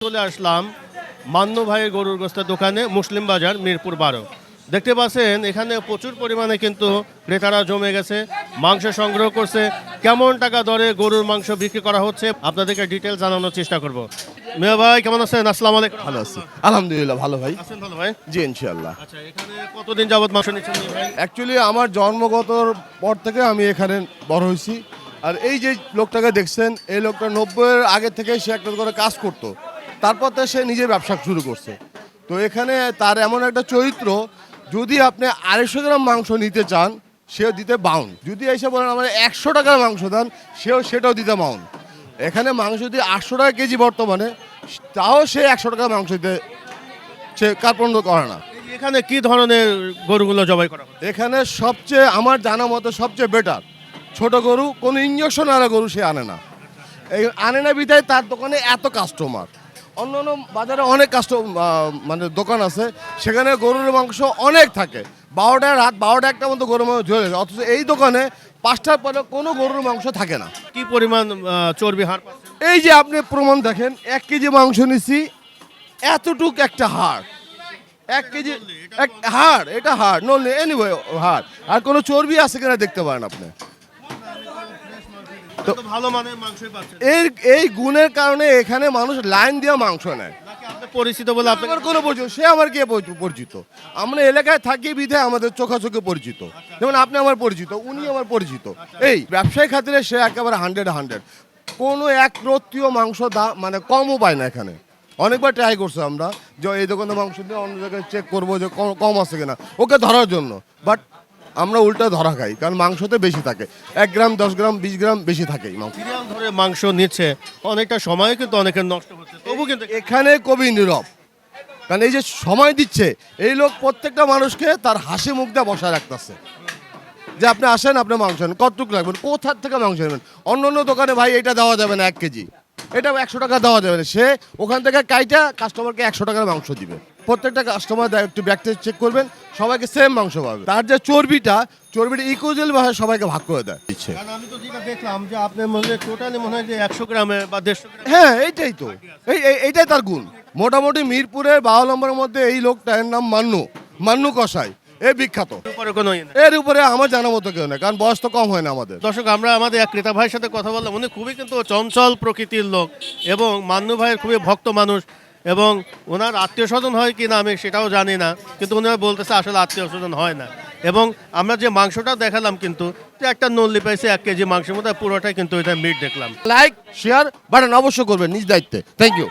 চলে আসলাম মান্নু ভাইয়ের গরুর গোস্তের দোকানে, মুসলিম বাজার, মিরপুর 12। দেখতে পাচ্ছেন এখানে প্রচুর পরিমাণে কিন্তু ক্রেতারা জমে গেছে, মাংস সংগ্রহ করছে। কেমন টাকা দরে গরুর মাংস বিক্রি করা হচ্ছে আপনাদেরকে ডিটেল জানানোর চেষ্টা করব। মিয়া ভাই কেমন আছেন? আসসালামু আলাইকুম। ভালো আছি আলহামদুলিল্লাহ। ভালো ভাই। আছেন ভালো ভাই? জি ইনশাআল্লাহ। আচ্ছা, এখানে কতদিন যাবত মাংস নিচ্ছেন মিয়া ভাই? অ্যাকচুয়ালি আমার জন্মগতর পর থেকে আমি এখানে বড় হয়েছি। আর এই যে লোকটাকে দেখছেন, এই লোকটা 90-এর আগে থেকে সে একটা করে কাজ করতো, তারপর তো সে নিজে ব্যবসা শুরু করছে। তো এখানে তার এমন একটা চরিত্র, যদি আপনি 250 গ্রাম মাংস নিতে চান সেও দিতে বাউন্ড। যদি এসে বলেন আমার 100 টাকার মাংস দেন, সেটাও দিতে বাউন্ড। এখানে মাংস যদি 800 টাকা কেজি বর্তমানে, তাও সে 100 টাকার মাংস দিতে সে কার্পণ্য করে না। এখানে কি ধরনের গরুগুলো জবাই করা হয়? এখানে সবচেয়ে আমার জানা মতো সবচেয়ে বেটার ছোট গরু, কোনো ইঞ্জেকশন আলা গরু সে আনে না। এই আনে না বিধায় তার দোকানে এত কাস্টমার। অন্য অন্য বাজারে অনেক মানে দোকান আছে, সেখানে গরুর মাংস অনেক থাকে। 12টা রাত 12টা একটা মতো গরুর মাংস ঝরে যায়, অথচ এই দোকানে 5টার পরে কোনো গরুর মাংস থাকে না। কি পরিমাণ চর্বি হার পাচ্ছেন? এই যে আপনি প্রমাণ দেখেন, 1 কেজি মাংস নিছি, এতটুক একটা হাড়, 1 কেজি হাড়, এটা হাড় নলে এনিওয়ে হাড়, আর কোনো চর্বি আছে কিনা দেখতে পারেন আপনি। তো ভালো মানের মাংসই পাচ্ছেন। এই গুণের কারণে এখানে মানুষ লাইন দিয়ে মাংস নেয়। নাকি আপনি পরিচিত বলে আপনি? আমার কোনো পরিচিত, সে আমার কে পরিচিত? আমরা এলাকায় থাকি বিধায় আমাদের চোখাচোখে পরিচিত। যেমন আপনি আমার পরিচিত, উনি আমার পরিচিত। এই ব্যবসায়ী খাতিরে সে একেবারে 100 কোনো এক রত্তীয় মাংস মানে কমও পায় না এখানে। অনেকবার ট্রাই করছে আমরা যে এই দোকানে মাংস দিয়ে অন্য জায়গায় চেক করবো যে কম আছে কিনা, ওকে ধরার জন্য। বাট আমরা উল্টা ধরা খাই, কারণ মাংসতে বেশি থাকে, 1 গ্রাম 10 গ্রাম 20 গ্রাম বেশি থাকে মাংস। সিরিয়াল ধরে মাংস নিচ্ছে, অনেকটা সময় কিন্তু অনেকের নষ্ট হচ্ছে, তবু কিন্তু এখানে কবি নীরব, কারণ এই যে সময় দিচ্ছে, এই লোক প্রত্যেকটা মানুষকে তার হাসি মুখ দিয়ে বসায় রাখতেছে যে আপনি আসেন, আপনি মাংস নেন, কতটুকু লাগবেন, কোথার থেকে মাংস নেবেন। অন্য অন্য দোকানে ভাই এটা দেওয়া যাবে না 1 কেজি, এটা 100 টাকা দেওয়া যাবে না। সে ওখান থেকে কাইটা কাস্টমারকে 100 টাকার মাংস দিবে। প্রত্যেকটা কাস্টমার একটু ব্যাগটা চেক করবেন, সবাইকে সেম মাংস পাবে। তার যে চর্বিটা ইকুয়াল ভাবে সবাইকে ভাগ করে দেয় দিচ্ছে। কারণ আমি তো যেটা দেখলাম যে আপনার মধ্যে টোটালি মনে হয় যে 100 গ্রামে বা 150 গ্রাম। হ্যাঁ এইটাই তো, এইটাই তার গুণ। মোটামুটি মিরপুরের 12 নম্বরের মধ্যে এই লোকটা, এর নাম মান্নু কসাই, এ বিখ্যাত। উপরে কোনো ইয়ে নেই। এর উপরে আমার জানা মতো কেউ নেই, কারণ বয়স তো কম হয় না আমাদের। দর্শক, আমরা আমাদের এক ক্রেতা ভাইয়ের সাথে কথা বললাম। উনি খুবই কিন্তু চঞ্চল প্রকৃতির লোক এবং মান্নু ভাইয়ের খুবই ভক্ত মানুষ, এবং ওনার আত্মীয় স্বজন হয় কি না আমি সেটাও জানি না, কিন্তু উনি বলতেছে আসলে আত্মীয় স্বজন হয় না। এবং আমরা যে মাংসটা দেখালাম, কিন্তু যে একটা নল্লি পাইছে 1 কেজি মাংসের মধ্যে, পুরোটাই কিন্তু এটা মিট দেখলাম। লাইক শেয়ার বাটন অবশ্যই করবেন নিজ দায়িত্বে। Thank you.